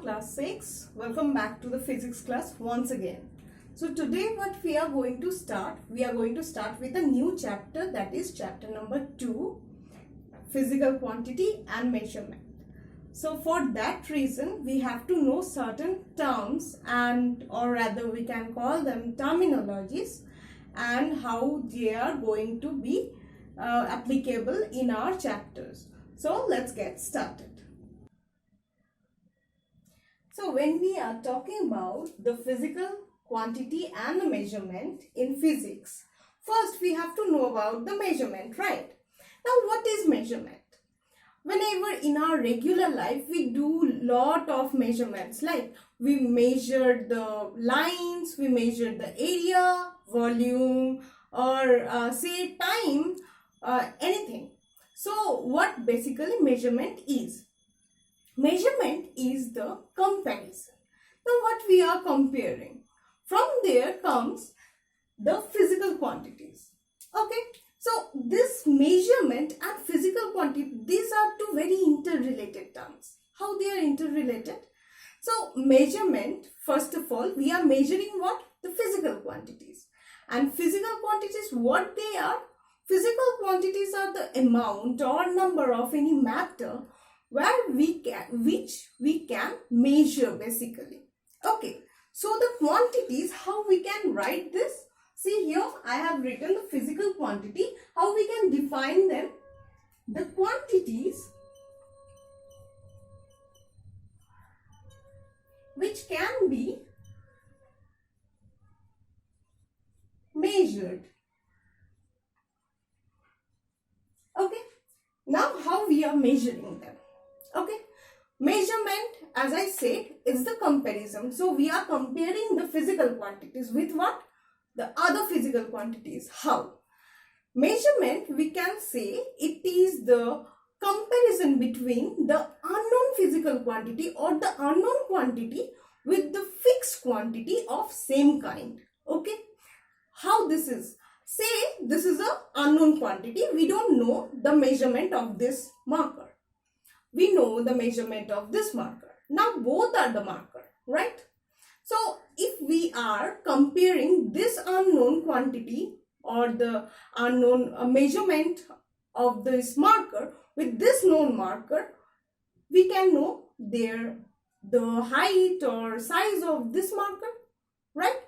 class 6. Welcome back to the physics class once again. So today what we are going to start with a new chapter, that is chapter number 2, physical quantity and measurement. So for that reason we have to know certain terms, and or rather we can call them terminologies, and how they are going to be applicable in our chapters. So let's get started. So when we are talking about the physical quantity and the measurement in physics, first we have to know about the measurement, right? Now what is measurement? Whenever in our regular life we do lot of measurements, like we measure the lines, we measure the area, volume, or say time, anything. So what basically measurement is? Measurement is the comparison. Now what we are comparing? From there comes the physical quantities. Okay. So this measurement and physical quantity, these are two very interrelated terms. How they are interrelated? So measurement, first of all, we are measuring what? The physical quantities. And physical quantities, what they are? Physical quantities are the amount or number of any matter which we can measure basically. Okay, so the quantities, how we can write this? See here, I have written the physical quantity. How we can define them? The quantities which can be measured. Okay, now how we are measuring them? Okay, measurement, as I said, is the comparison. So we are comparing the physical quantities with what? The other physical quantities. How? Measurement, we can say it is the comparison between the unknown physical quantity or the unknown quantity with the fixed quantity of same kind. Okay, how this is? Say this is a unknown quantity. We don't know the measurement of this marker. We know the measurement of this marker. Now both are the marker, right? So if we are comparing this unknown quantity or the unknown measurement of this marker with this known marker, we can know the height or size of this marker, right?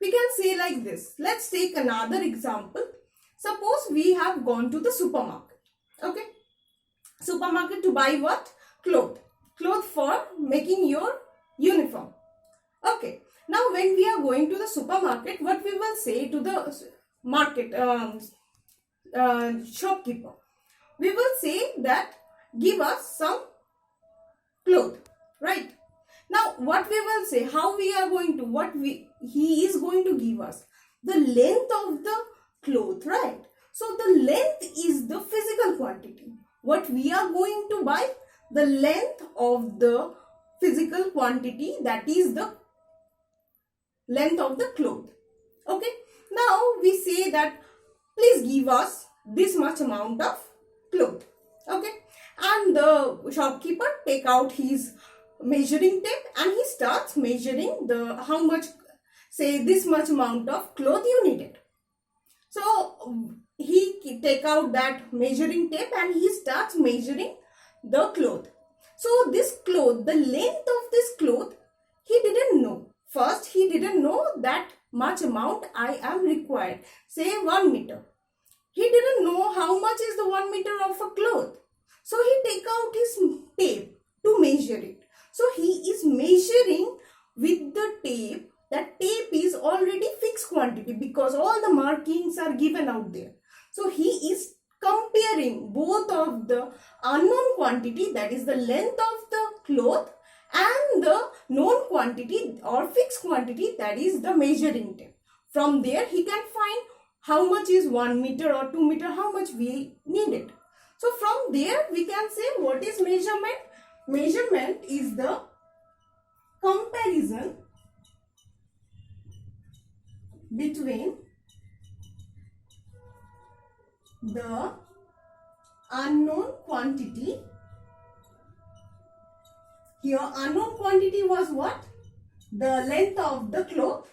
We can say like this. Let's take another example. Suppose we have gone to the supermarket. Okay. Supermarket to buy what? Cloth for making your uniform. Okay. Now when we are going to the supermarket, what we will say to the market shopkeeper? We will say that give us some cloth, right? Now what we will say, how we are going to, he is going to give us the length of the cloth, right? So the length is the physical quantity. What we are going to buy? The length of the physical quantity, that is the length of the cloth. Okay. Now we say that please give us this much amount of cloth. Okay. And the shopkeeper take out his measuring tape and he starts measuring how much, say this much amount of cloth you needed. So he take out that measuring tape and he starts measuring the cloth. So this cloth, the length of this cloth, he didn't know. First, he didn't know that much amount I am required. Say 1 meter. He didn't know how much is the 1 meter of a cloth. So he take out his tape to measure it. So he is measuring with the tape. That tape is already fixed quantity because all the markings are given out there. So he is comparing both of the unknown quantity, that is the length of the cloth, and the known quantity or fixed quantity, that is the measuring tape. From there he can find how much is 1 meter or 2 meter, how much we needed. So from there we can say what is measurement? Measurement is the comparison between the unknown quantity Here unknown quantity was what? The length of the cloth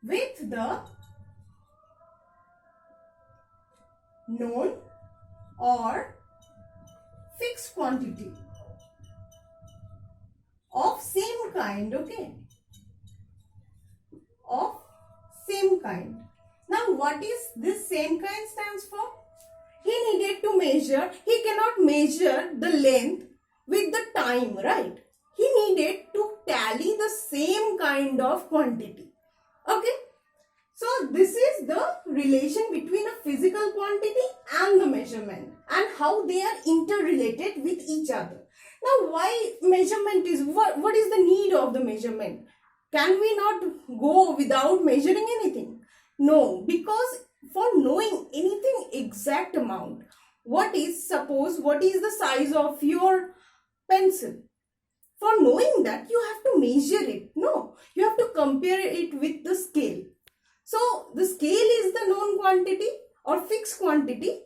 with the known or fixed quantity of same kind, okay? Of same kind. Now what is this same kind stands for? He needed to measure, he cannot measure the length with the time, right? He needed to tally the same kind of quantity, okay? So this is the relation between a physical quantity and the measurement and how they are interrelated with each other. Now why measurement is, what is the need of the measurement? Can we not go without measuring anything? No, because for knowing anything exact amount, suppose what is the size of your pencil? For knowing that you have to measure it. No, you have to compare it with the scale. So the scale is the known quantity or fixed quantity,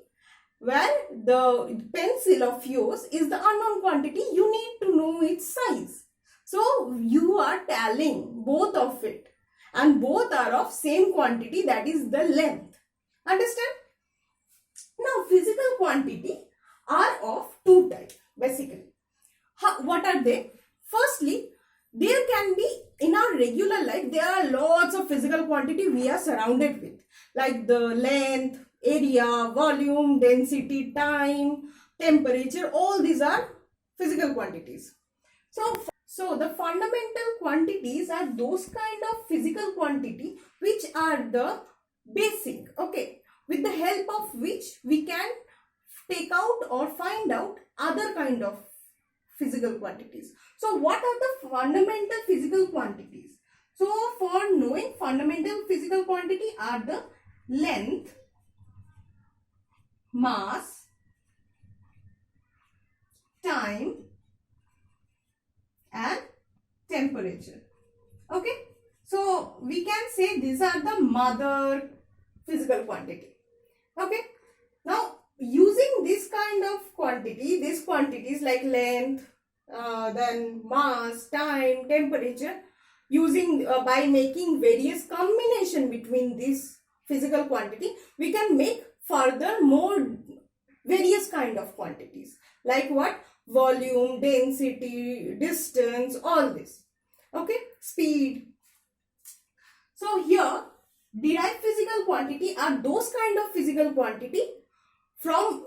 where the pencil of yours is the unknown quantity. You need to know its size. So you are tallying both of it and both are of same quantity, that is the length. Understand? Now physical quantity are of two types basically. What are they? Firstly, there can be in our regular life, there are lots of physical quantity we are surrounded with, like the length, area, volume, density, time, temperature. All these are physical quantities. So the fundamental quantities are those kind of physical quantity which are the basic, okay, with the help of which we can take out or find out other kind of physical quantities. So what are the fundamental physical quantities? So for knowing fundamental physical quantity are the length, mass, time and temperature. Okay. So we can say these are the mother physical quantity. Okay. Now using this kind of quantity, these quantities like length, then mass, time, temperature, using by making various combination between these physical quantity, we can make further more various kind of quantities, like what? Volume, density, distance, all this. Okay, speed. So here derived physical quantity are those kind of physical quantity from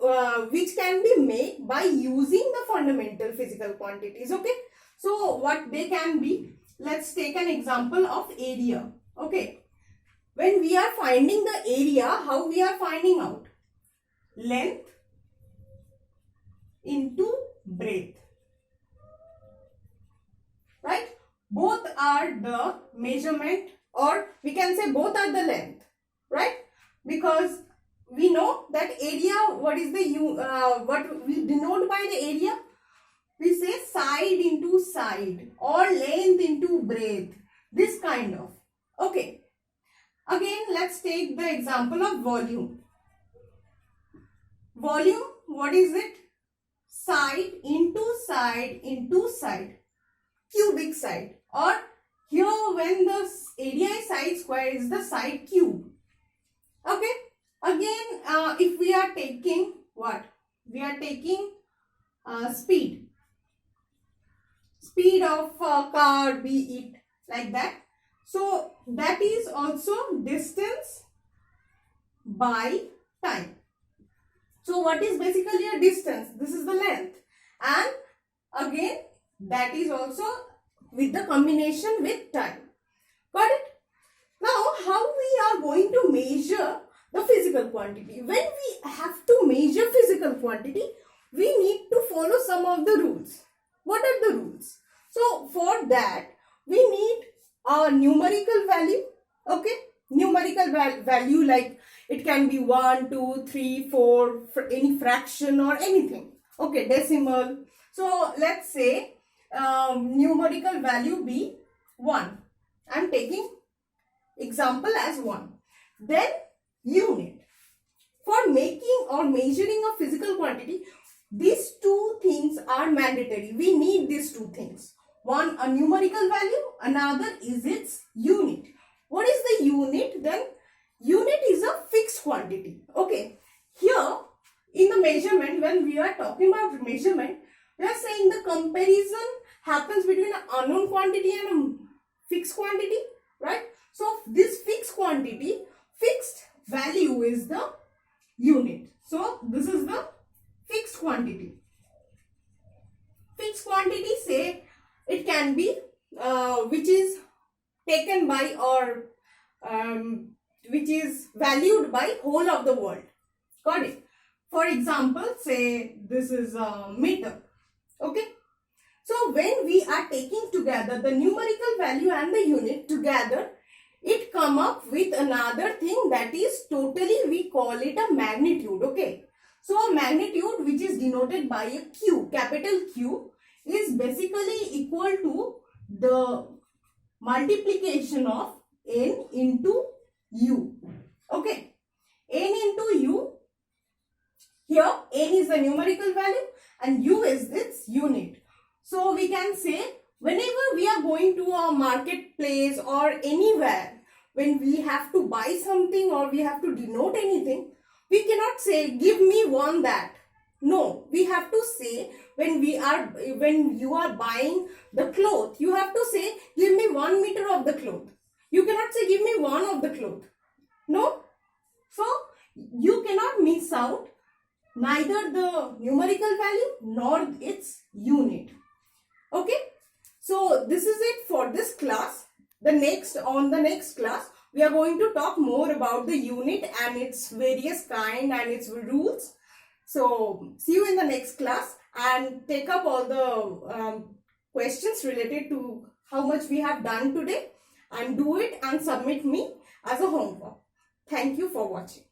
which can be made by using the fundamental physical quantities. Okay, so what they can be, let's take an example of area. Okay, when we are finding the area, how we are finding out? Length into breadth, right? Both are the measurement, or we can say both are the length, right? Because we know that area, what is the what we denote by the area? We say side into side or length into breadth, this kind of. Okay, again let's take the example of volume. Volume, what is it? Side into side into side, cubic side, or here when the area is side square is the side cube. Okay, again if we are taking what? We are taking speed of a car, be it like that. So that is also distance by time. So what is basically a distance? This is the length, and again that is also with the combination with time. Got it? Now how we are going to measure the physical quantity? When we have to measure physical quantity, we need to follow some of the rules. What are the rules? So for that we need a numerical value. Okay, numerical value, like it can be 1, 2, 3, 4, any fraction or anything. Okay, decimal. So let's say numerical value be 1. I am taking example as 1. Then unit. For making or measuring a physical quantity, these two things are mandatory. We need these two things. One, a numerical value, another is its unit. What is the unit? Then unit is a fixed quantity. Okay, here in the measurement, when we are talking about measurement, we are saying the comparison happens between an unknown quantity and a fixed quantity, right? So this fixed quantity, fixed value is the unit. So this is the fixed quantity. Fixed quantity, say it can be which is taken by or which is valued by whole of the world. Got it? For example, say this is a meter. Okay. So when we are taking together the numerical value and the unit together, it come up with another thing that is totally, we call it a magnitude. Okay. So a magnitude which is denoted by a Q, capital Q, is basically equal to the multiplication of N into U. Okay. N into U. Here N is the numerical value and U is its unit. So we can say whenever we are going to a marketplace or anywhere, when we have to buy something or we have to denote anything, we cannot say give me one that. No, we have to say when you are buying the cloth, you have to say give me 1 meter of the cloth. You cannot say give me one of the cloth. No. So you cannot miss out neither the numerical value nor its unit. Okay. So this is it for this class. On the next class, we are going to talk more about the unit and its various kind and its rules. So see you in the next class and take up all the questions related to how much we have done today and do it and submit me as a homework. Thank you for watching.